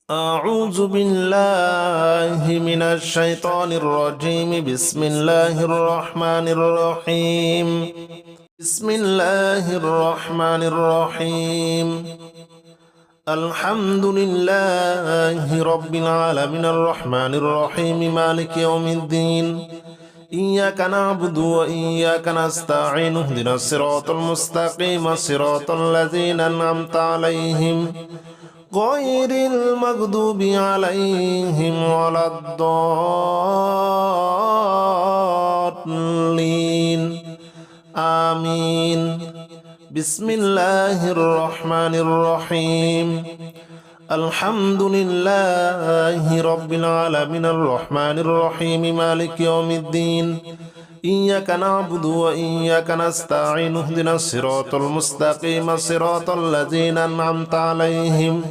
أعوذ بالله من الشيطان الرجيم. بسم الله الرحمن الرحيم. بسم الله الرحمن الرحيم. الحمد لله رب العالمين الرحمن الرحيم مالك يوم الدين. إياك نعبد وإياك نستعين. اهدنا الصراط المستقيم صراط الذين أنعمت عليهم غير المغضوب عليهم ولا الضالين آمين. بسم الله الرحمن الرحيم. الحمد لله رب العالمين الرحمن الرحيم مالك يوم الدين. إياك نعبد وإياك نستعين. اهدنا الصراط المستقيم صراط الذين أنعمت عليهم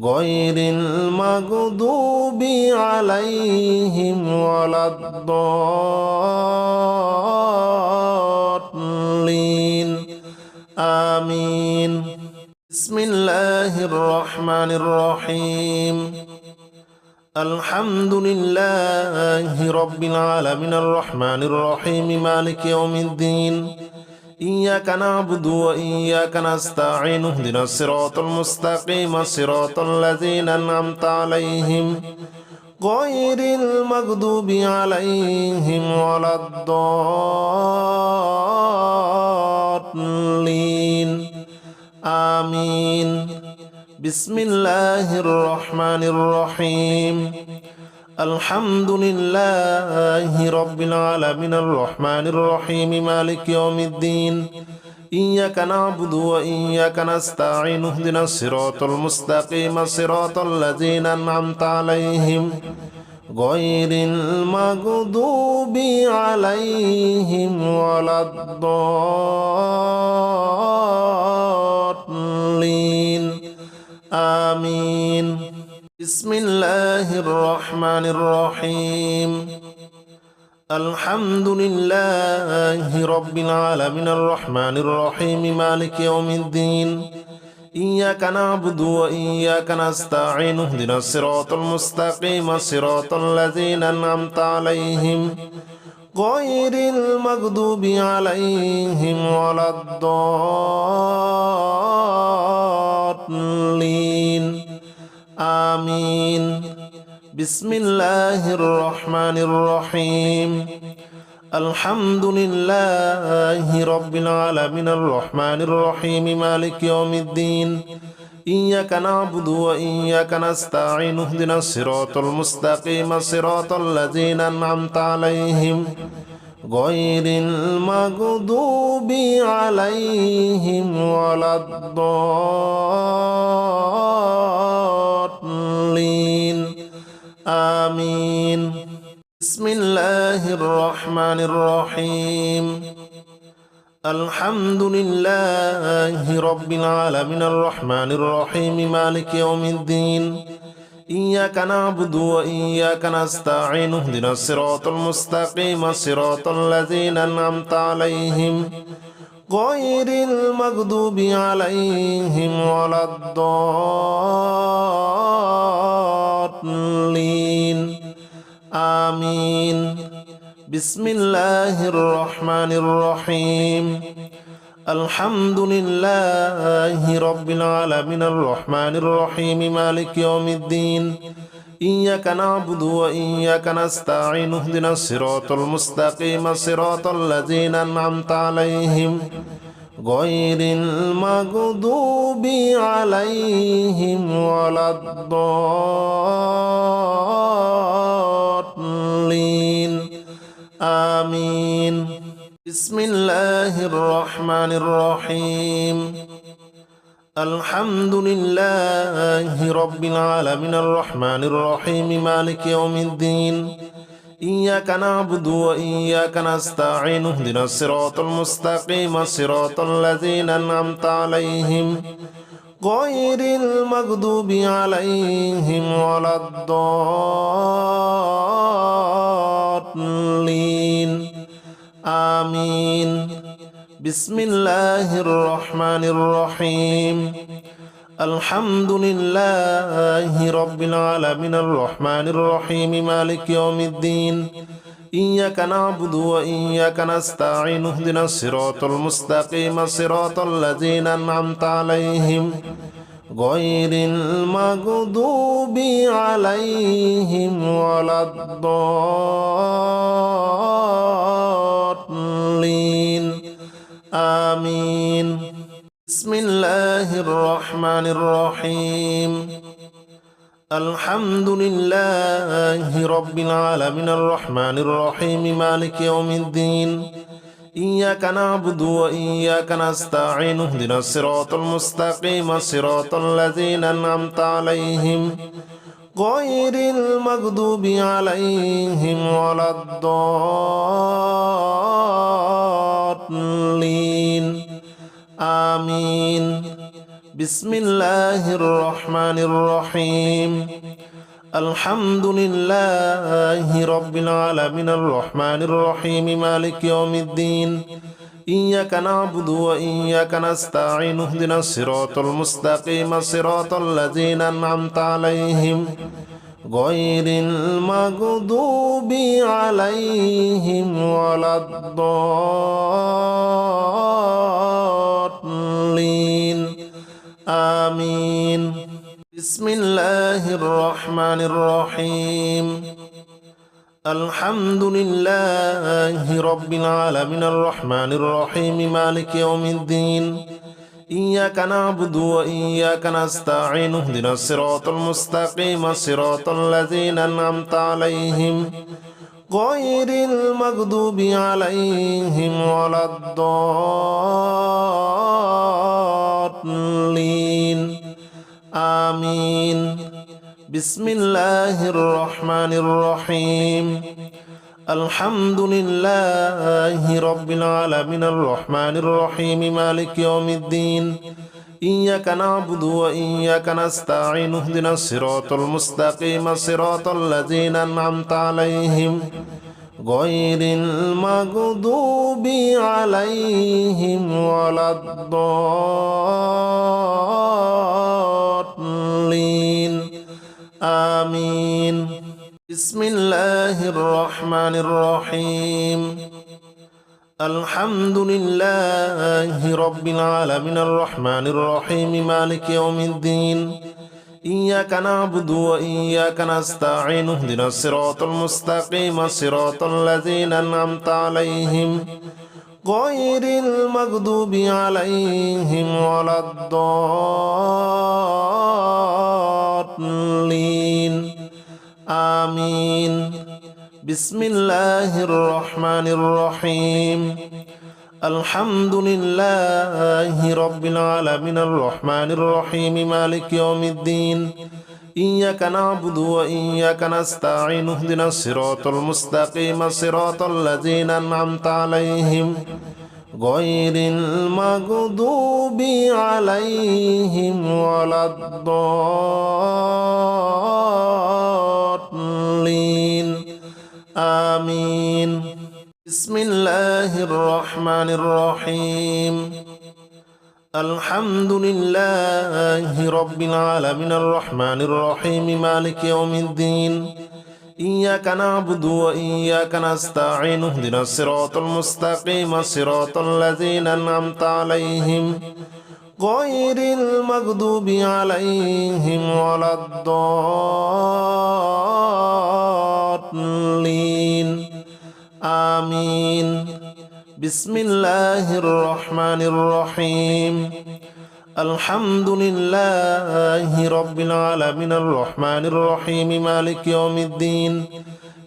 غير المغضوب عليهم ولا الضالين آمين. بسم الله الرحمن الرحيم. الحمد لله رب العالمين الرحمن الرحيم مالك يوم الدين. إياك نعبد وإياك نستعين. اهدنا الصراط المستقيم صراط الذين أنعمت عليهم غير المغضوب عليهم ولا الضالين آمين. بسم الله الرحمن الرحيم. الحمد لله رب العالمين الرحمن الرحيم مالك يوم الدين. إياك نعبد وإياك نستعين. اهدنا الصراط المستقيم صراط الذين أنعمت عليهم غير المغضوب عليهم ولا الضالين آمين. بسم الله الرحمن الرحيم. الحمد لله رب العالمين الرحمن الرحيم مالك يوم الدين. إياك نعبد وإياك نستعين. اهدنا الصراط المستقيم صراط الذين أنعمت عليهم غير المغضوب عليهم ولا الضالين آمين. بسم الله الرحمن الرحيم. الحمد لله رب العالمين الرحمن الرحيم مالك يوم الدين. إياك نعبد وإياك نستعين. اهدنا الصراط المستقيم صراط الذين أنعمت عليهم غير المغضوب عليهم ولا الضالين آمين. بسم الله الرحمن الرحيم. الحمد لله رب العالمين الرحمن الرحيم مالك يوم الدين. إياك نعبد وإياك نستعين. اهدنا الصراط المستقيم صراط الذين أنعمت عليهم غير المغضوب عليهم ولا الضالين آمين. بسم الله الرحمن الرحيم. الحمد لله رب العالمين الرحمن الرحيم مالك يوم الدين. إياك نعبد وإياك نستعين. اهدنا الصراط المستقيم صراط الذين أنعمت عليهم غير المغضوب عليهم ولا الضالين آمين. بسم الله الرحمن الرحيم. الحمد لله رب العالمين الرحمن الرحيم مالك يوم الدين. إياك نعبد وإياك نستعين. اهدنا الصراط المستقيم صراط الذين أنعمت عليهم غير المغضوب عليهم ولا الضالين آمين. بسم الله الرحمن الرحيم. الحمد لله رب العالمين الرحمن الرحيم مالك يوم الدين إياك نعبد وإياك نستعين اهدنا الصراط المستقيم صراط الذين أنعمت عليهم غير المغضوب عليهم ولا الضالين آمين بسم الله الرحمن الرحيم الحمد لله رب العالمين الرحمن الرحيم مالك يوم الدين إياك نعبد وإياك نستعين اهدنا الصراط المستقيم صراط الذين أنعمت عليهم غير المغضوب عليهم ولا الضالين آمين بسم الله الرحمن الرحيم الحمد لله رب العالمين الرحمن الرحيم مالك يوم الدين إياك نعبد وإياك نستعين اهدنا الصراط المستقيم صراط الذين أنعمت عليهم غير المغضوب عليهم ولا الضالين آمين بسم الله الرحمن الرحيم الحمد لله رب العالمين الرحمن الرحيم مالك يوم الدين إياك نعبد وإياك نستعين اهدنا الصراط المستقيم صراط الذين أنعمت عليهم غير المغضوب عليهم ولا الضالين آمين بسم الله الرحمن الرحيم الحمد لله رب العالمين الرحمن الرحيم مالك يوم الدين إياك نعبد وإياك نستعين اهدنا الصراط المستقيم صراط الذين أنعمت عليهم غير المغضوب عليهم ولا الضالين آمين بسم الله الرحمن الرحيم الحمد لله رب العالمين الرحمن الرحيم مالك يوم الدين إياك نعبد وإياك نستعين اهدنا الصراط المستقيم صراط الذين أنعمت عليهم غير المغضوب عليهم ولا الضالين آمين بسم الله الرحمن الرحيم الحمد لله رب العالمين الرحمن الرحيم مالك يوم الدين إياك نعبد وإياك نستعين اهدنا الصراط المستقيم صراط الذين أنعمت عليهم غير المغضوب عليهم ولا الضالين آمين بسم الله الرحمن الرحيم الحمد لله رب العالمين الرحمن الرحيم مالك يوم الدين إياك نعبد وإياك نستعين اهدنا الصراط المستقيم صراط الذين أنعمت عليهم غير المغضوب عليهم ولا الضالين آمين بسم الله الرحمن الرحيم الحمد لله رب العالمين الرحمن الرحيم مالك يوم الدين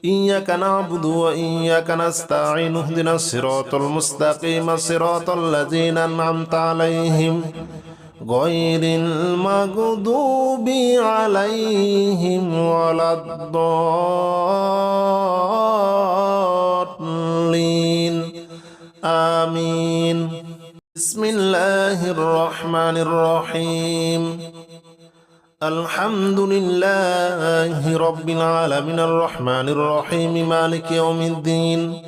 إياك نعبد وإياك نستعين اهدنا الصراط المستقيم صراط الذين أنعمت عليهم غير المغضوب عليهم ولا الضالين آمين بسم الله الرحمن الرحيم الحمد لله رب العالمين الرحمن الرحيم مالك يوم الدين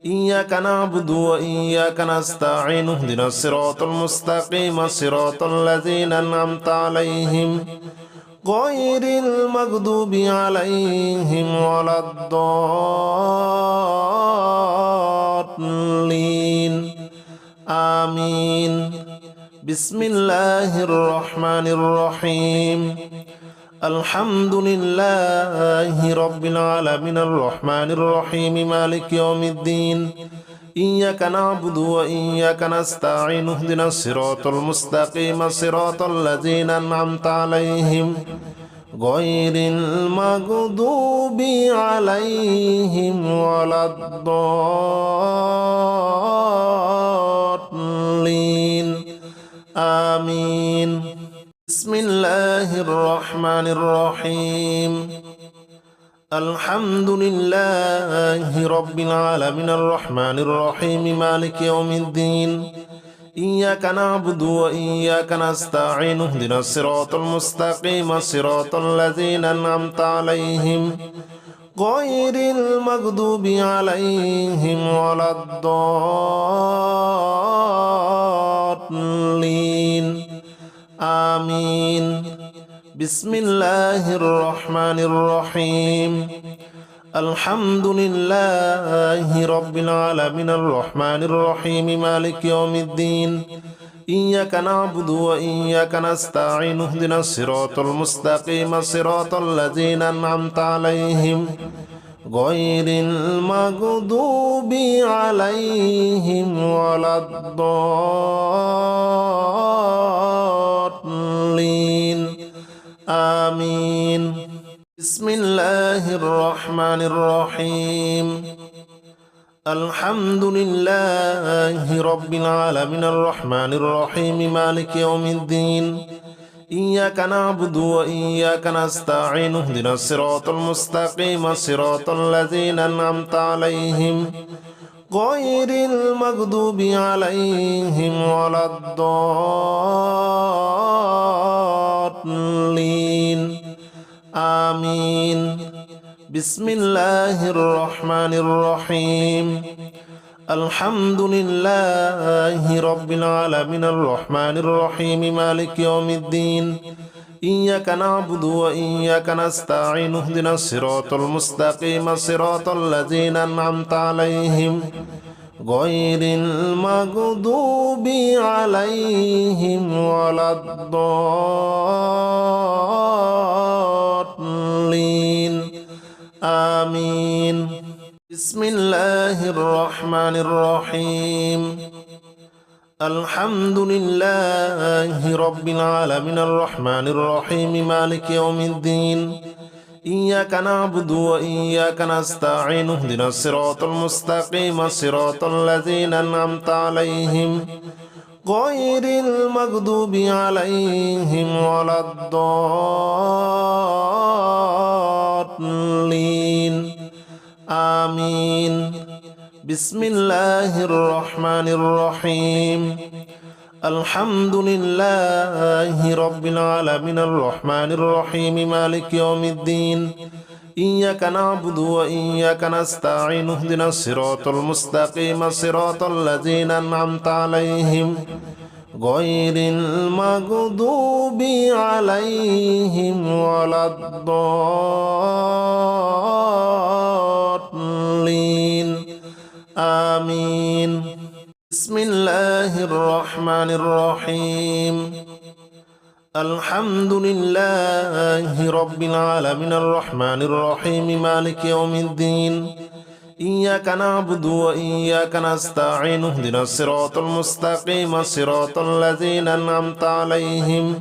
إياك نعبد وإياك نستعين اهدنا الصراط المستقيم صراط الذين أنعمت عليهم غير المغضوب عليهم ولا الضالين آمين بسم الله الرحمن الرحيم الحمد لله رب العالمين الرحمن الرحيم مالك يوم الدين إياك نعبد وإياك نستعين اهدنا الصراط المستقيم صراط الذين أنعمت عليهم غير المغضوب عليهم ولا الضالين آمين بسم الله الرحمن الرحيم الحمد لله رب العالمين الرحمن الرحيم مالك يوم الدين إياك نعبد وإياك نستعين اهدنا الصراط المستقيم صراط الذين أنعمت عليهم غير المغضوب عليهم ولا الضالين آمين بسم الله الرحمن الرحيم الحمد لله رب العالمين الرحمن الرحيم مالك يوم الدين إياك نعبد وإياك نستعين اهدنا الصراط المستقيم صراط الذين أنعمت عليهم غير المغضوب عليهم ولا الضالين آمين بسم الله الرحمن الرحيم الحمد لله رب العالمين الرحمن الرحيم مالك يوم الدين إياك نعبد وإياك نستعين اهدنا الصراط المستقيم صراط الذين أنعمت عليهم غير المغضوب عليهم ولا الضالين آمين بسم الله الرحمن الرحيم الحمد لله رب العالمين الرحمن الرحيم مالك يوم الدين إياك نعبد وإياك نستعين اهدنا الصراط المستقيم صراط الذين أنعمت عليهم غير المغضوب عليهم ولا الضالين آمين بسم الله الرحمن الرحيم الحمد لله رب العالمين الرحمن الرحيم مالك يوم الدين إياك نعبد وإياك نستعين اهدنا الصراط المستقيم صراط الذين أنعمت عليهم غير المغضوب عليهم ولا الضالين آمين بسم الله الرحمن الرحيم الحمد لله رب العالمين الرحمن الرحيم مالك يوم الدين إياك نعبد وإياك نستعين اهدنا الصراط المستقيم صراط الذين أنعمت عليهم غير المغضوب عليهم ولا الضالين آمين بسم الله الرحمن الرحيم الحمد لله رب العالمين الرحمن الرحيم مالك يوم الدين إياك نعبد وإياك نستعين اهدنا الصراط المستقيم صراط الذين أنعمت عليهم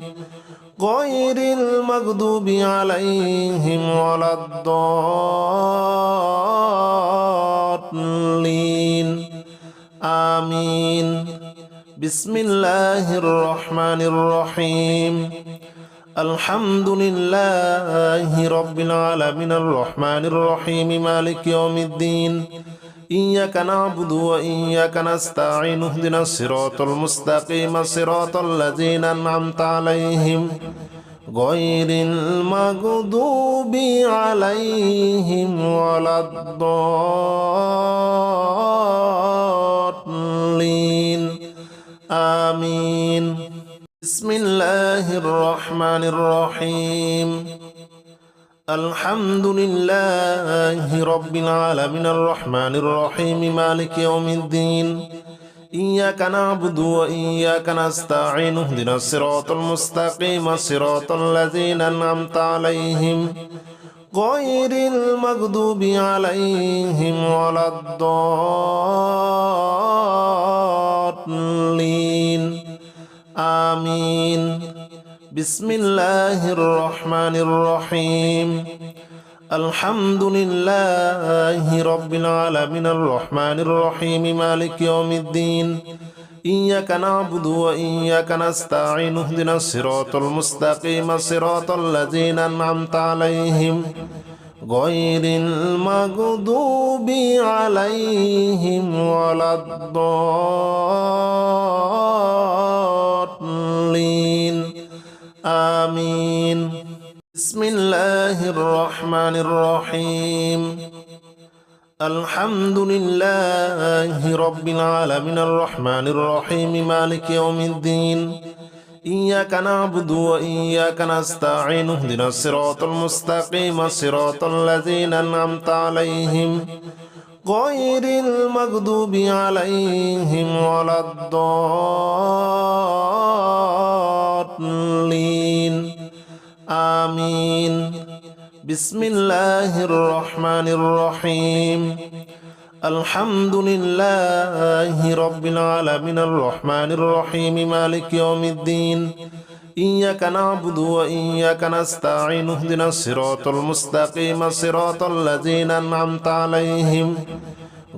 غير المغضوب عليهم ولا الضالين آمين بسم الله الرحمن الرحيم الحمد لله رب العالمين الرحمن الرحيم مالك يوم الدين إياك نعبد وإياك نستعين اهدنا الصراط المستقيم صراط الذين أنعمت عليهم غير المغضوب عليهم ولا الضالين آمين بسم الله الرحمن الرحيم الحمد لله رب العالمين الرحمن الرحيم مالك يوم الدين إياك نعبد وإياك نستعين اهدنا الصراط المستقيم صراط الذين أنعمت عليهم غير المغضوب عليهم ولا الضالين آمين بسم الله الرحمن الرحيم الحمد لله رب العالمين الرحمن الرحيم مالك يوم الدين إياك نعبد وإياك نستعين اهدنا الصراط المستقيم صراط الذين أنعمت عليهم غير المغضوب عليهم ولا الضالين آمين بسم الله الرحمن الرحيم الحمد لله رب العالمين الرحمن الرحيم مالك يوم الدين إياك نعبد وإياك نستعين اهدنا الصراط المستقيم صراط الذين أنعمت عليهم غير المغضوب عليهم ولا الضالين آمين بسم الله الرحمن الرحيم الحمد لله رب العالمين الرحمن الرحيم مالك يوم الدين إياك نعبد وإياك نستعين اهدنا الصراط المستقيم صراط الذين أنعمت عليهم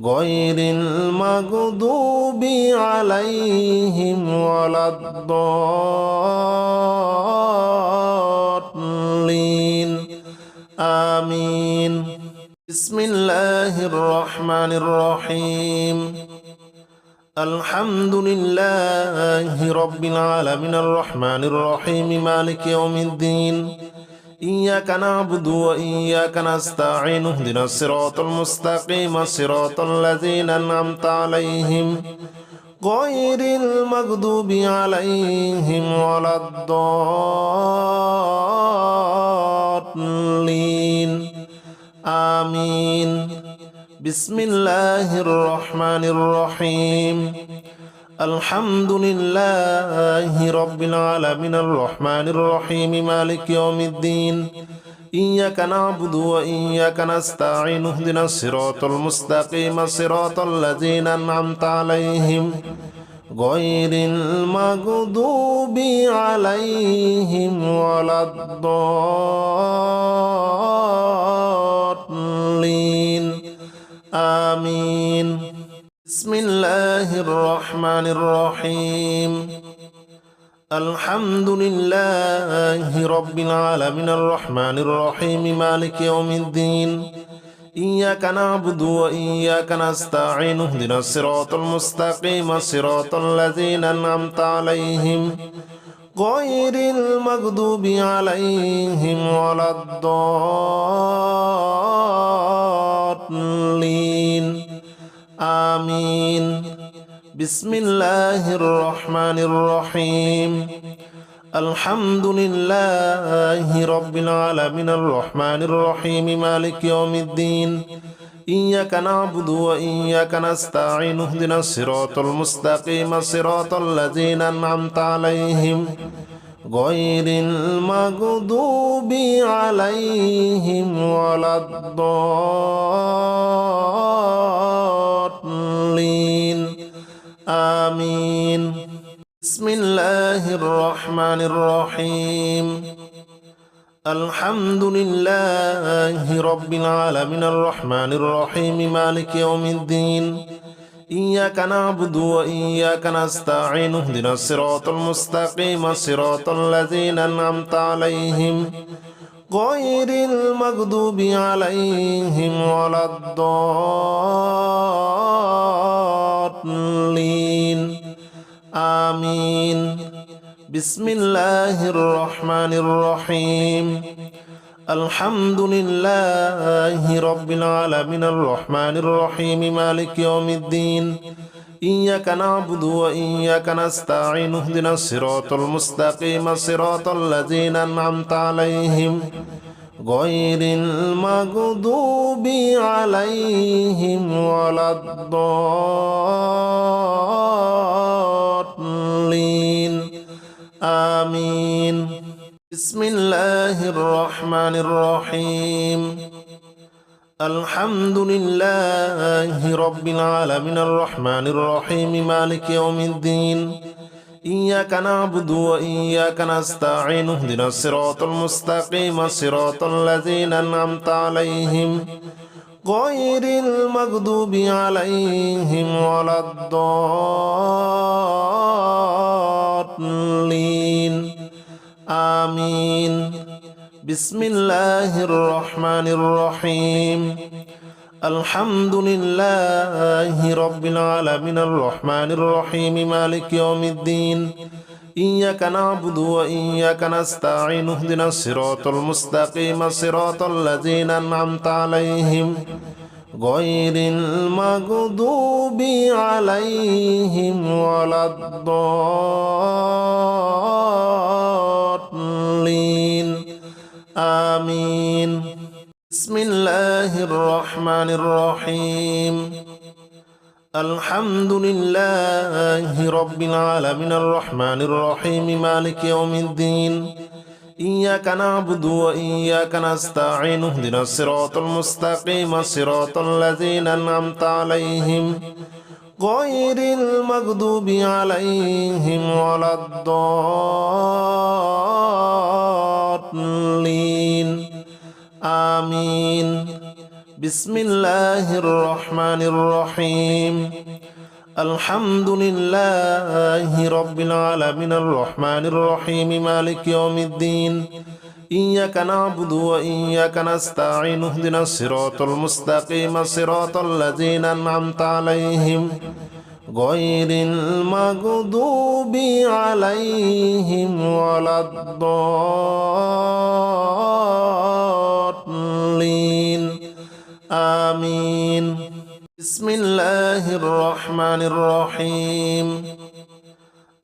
غير المغضوب عليهم ولا الضالين آمين بسم الله الرحمن الرحيم الحمد لله رب العالمين الرحمن الرحيم مالك يوم الدين إياك نعبد وإياك نستعين اهدنا الصراط المستقيم صراط الذين أنعمت عليهم غير المغضوب عليهم ولا الضالين آمين بسم الله الرحمن الرحيم الحمد لله رب العالمين الرحمن الرحيم مالك يوم الدين إياك نعبد وإياك نستعين اهدنا الصراط المستقيم صراط الذين أنعمت عليهم غير المغضوب عليهم ولا الضالين آمين بسم الله الرحمن الرحيم الحمد لله رب العالمين الرحمن الرحيم مالك يوم الدين إياك نعبد وإياك نستعين اهدنا الصراط المستقيم صراط الذين أنعمت عليهم غير المغضوب عليهم ولا الضالين آمين بسم الله الرحمن الرحيم الحمد لله رب العالمين الرحمن الرحيم مالك يوم الدين إياك نعبد وإياك نستعين اهدنا الصراط المستقيم صراط الذين أنعمت عليهم غير المغضوب عليهم ولا الضالين آمين بسم الله الرحمن الرحيم الحمد لله رب العالمين الرحمن الرحيم مالك يوم الدين إياك نعبد وإياك نستعين اهدنا الصراط المستقيم صراط الذين أنعمت عليهم غير المغضوب عليهم ولا الضالين آمين بسم الله الرحمن الرحيم الحمد لله رب العالمين الرحمن الرحيم مالك يوم الدين إياك نعبد وإياك نستعين اهدنا الصراط المستقيم صراط الذين أنعمت عليهم غير المغضوب عليهم ولا الضالين آمين بسم الله الرحمن الرحيم الحمد لله رب العالمين الرحمن الرحيم مالك يوم الدين إياك نعبد وإياك نستعين اهدنا الصراط المستقيم صراط الذين أنعمت عليهم غير المغضوب عليهم ولا الضالين آمين بسم الله الرحمن الرحيم الحمد لله رب العالمين الرحمن الرحيم مالك يوم الدين إياك نعبد وإياك نستعين اهدنا الصراط المستقيم صراط الذين أنعمت عليهم غير المغضوب عليهم ولا الضالين آمين بسم الله الرحمن الرحيم الحمد لله رب العالمين الرحمن الرحيم مالك يوم الدين إياك نعبد وإياك نستعين اهدنا الصراط المستقيم صراط الذين أنعمت عليهم غير المغضوب عليهم ولا الضالين آمين بسم الله الرحمن الرحيم الحمد لله رب العالمين الرحمن الرحيم مالك يوم الدين إياك نعبد وإياك نستعين اهدنا الصراط المستقيم صراط الذين أنعمت عليهم غير المغضوب عليهم ولا الضالين آمين بسم الله الرحمن الرحيم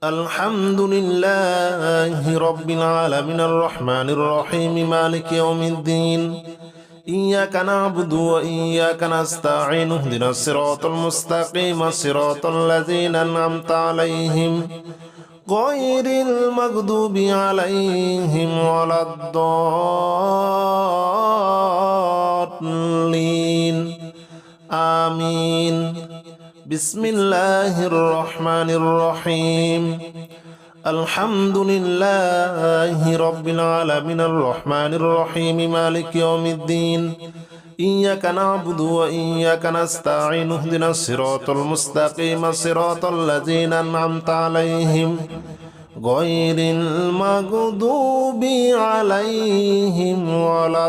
الحمد لله رب العالمين الرحمن الرحيم مالك يوم الدين إياك نعبد وإياك نستعين اهدنا الصراط المستقيم صراط الذين أنعمت عليهم غير المغضوب عليهم ولا الضالين آمين بسم الله الرحمن الرحيم الحمد لله رب العالمين الرحمن الرحيم مالك يوم الدين إياك نعبد وإياك نستعين اهدنا الصراط المستقيم صراط الذين أنعمت عليهم غير المغضوب عليهم ولا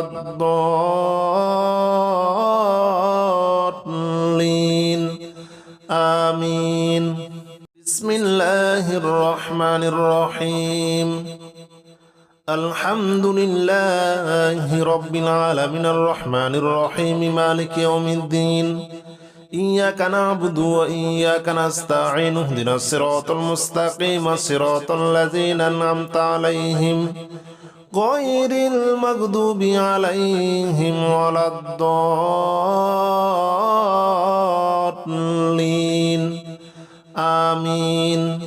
الضالين آمين بسم الله الرحمن الرحيم الحمد لله رب العالمين الرحمن الرحيم مالك يوم الدين إياك نعبد وإياك نستعين اهدنا الصراط المستقيم صراط الذين أنعمت عليهم غير المغضوب عليهم ولا الضالين آمين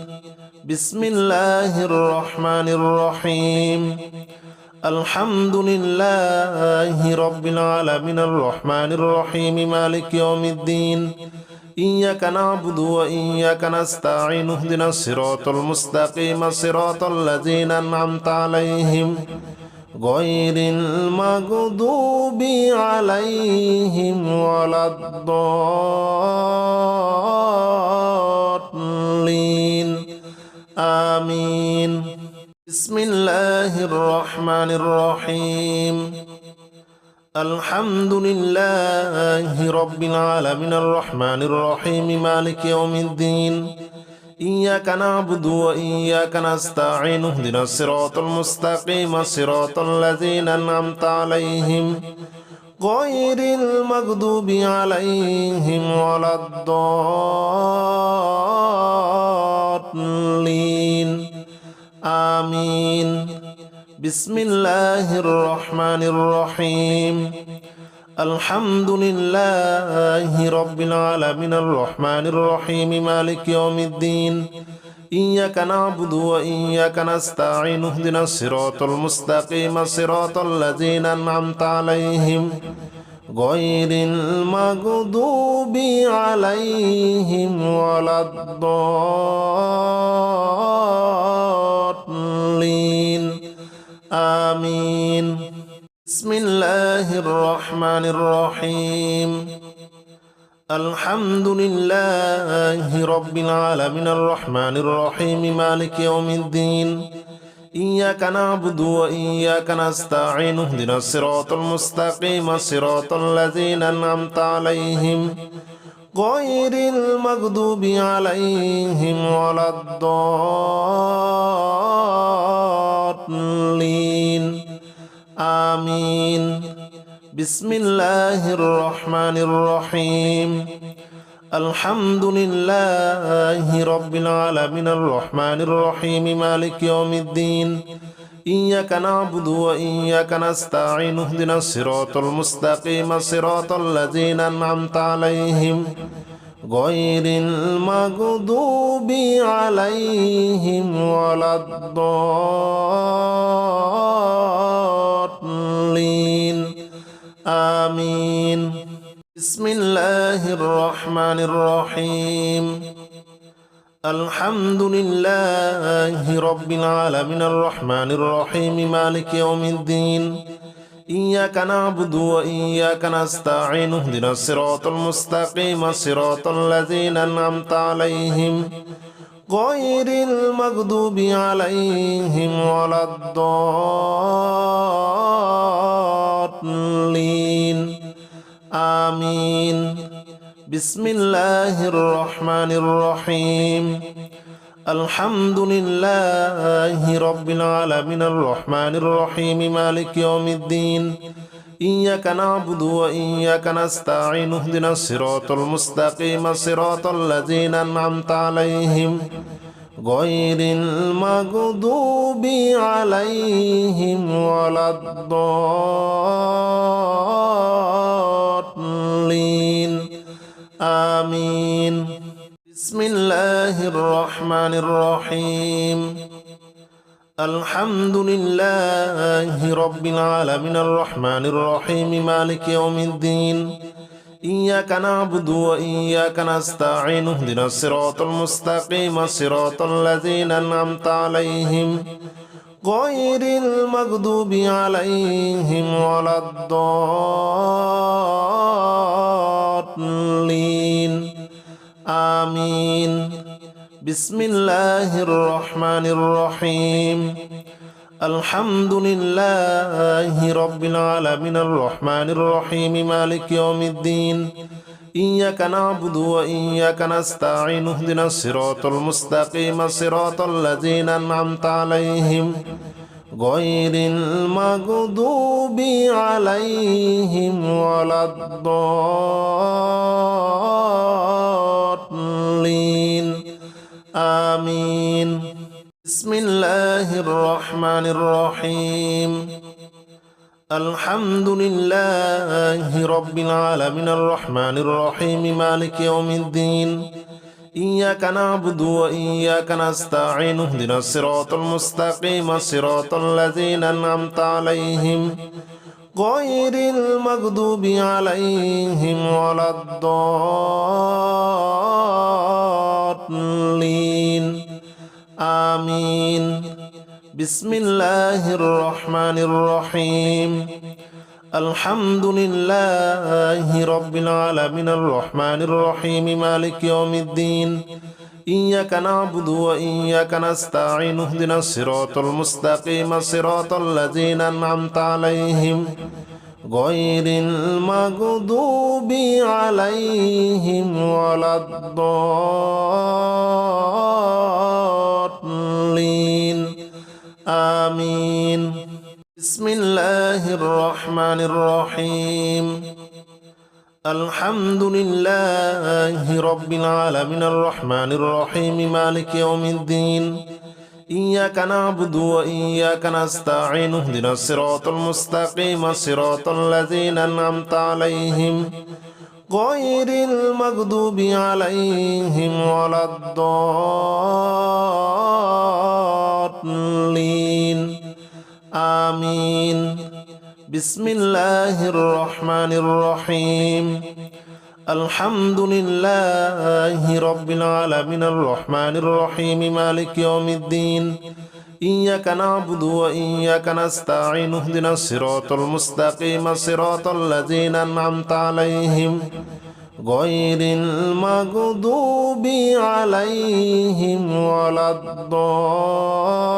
بسم الله الرحمن الرحيم الحمد لله رب العالمين الرحمن الرحيم مالك يوم الدين إياك نعبد وإياك نستعين اهدنا الصراط المستقيم صراط الذين أنعمت عليهم غير المغضوب عليهم ولا الضالين آمين بسم الله الرحمن الرحيم الحمد لله رب العالمين الرحمن الرحيم مالك يوم الدين إياك نعبد وإياك نستعين اهدنا الصراط المستقيم صراط الذين أنعمت عليهم غير المغضوب عليهم ولا الضالين آمين بسم الله الرحمن الرحيم الحمد لله رب العالمين الرحمن الرحيم مالك يوم الدين إياك نعبد وإياك نستعين اهدنا الصراط المستقيم صراط الذين أنعمت عليهم غير المغضوب عليهم ولا الضالين آمين بسم الله الرحمن الرحيم الحمد لله رب العالمين الرحمن الرحيم مالك يوم الدين إياك نعبد وإياك نستعين اهدنا الصراط المستقيم صراط الذين أنعمت عليهم غير المغضوب عليهم ولا الضالين آمين بسم الله الرحمن الرحيم الحمد لله رب العالمين الرحمن الرحيم مالك يوم الدين إياك نعبد وإياك نستعين اهدنا الصراط المستقيم صراط الذين أنعمت عليهم غير المغضوب عليهم ولا الضالين آمين بسم الله الرحمن الرحيم الحمد لله رب العالمين الرحمن الرحيم مالك يوم الدين إياك نعبد وإياك نستعين اهدنا الصراط المستقيم صراط الذين أنعمت عليهم غير المغضوب عليهم ولا الضالين آمين بسم الله الرحمن الرحيم الحمد لله رب العالمين الرحمن الرحيم مالك يوم الدين إياك نعبد وإياك نستعين اهدنا الصراط المستقيم صراط الذين أنعمت عليهم غير المغضوب عليهم ولا الضالين آمين بسم الله الرحمن الرحيم الحمد لله رب العالمين الرحمن الرحيم مالك يوم الدين إياك نعبد وإياك نستعين اهدنا الصراط المستقيم صراط الذين أنعمت عليهم غير المغضوب عليهم ولا الضالين آمين بسم الله الرحمن الرحيم الحمد لله رب العالمين الرحمن الرحيم مالك يوم الدين إياك نعبد وإياك نستعين اهدنا الصراط المستقيم صراط الذين أنعمت عليهم غير المغضوب عليهم ولا الضالين آمين بسم الله الرحمن الرحيم الحمد لله رب العالمين الرحمن الرحيم مالك يوم الدين إياك نعبد وإياك نستعين اهدنا الصراط المستقيم صراط الذين أنعمت عليهم غير المغضوب عليهم ولا الضالين آمين بسم الله الرحمن الرحيم الحمد لله رب العالمين الرحمن الرحيم مالك يوم الدين إياك نعبد وإياك نستعين اهدنا الصراط المستقيم صراط الذين أنعمت عليهم غير المغضوب عليهم ولا الضالين آمين بسم الله الرحمن الرحيم الحمد لله رب العالمين الرحمن الرحيم مالك يوم الدين إياك نعبد وإياك نستعين اهدنا الصراط المستقيم صراط الذين أنعمت عليهم غير المغضوب عليهم ولا الضالين آمين بسم الله الرحمن الرحيم الحمد لله رب العالمين الرحمن الرحيم مالك يوم الدين إياك نعبد وإياك نستعين اهدنا الصراط المستقيم صراط الذين أنعمت عليهم غير المغضوب عليهم ولا الضالين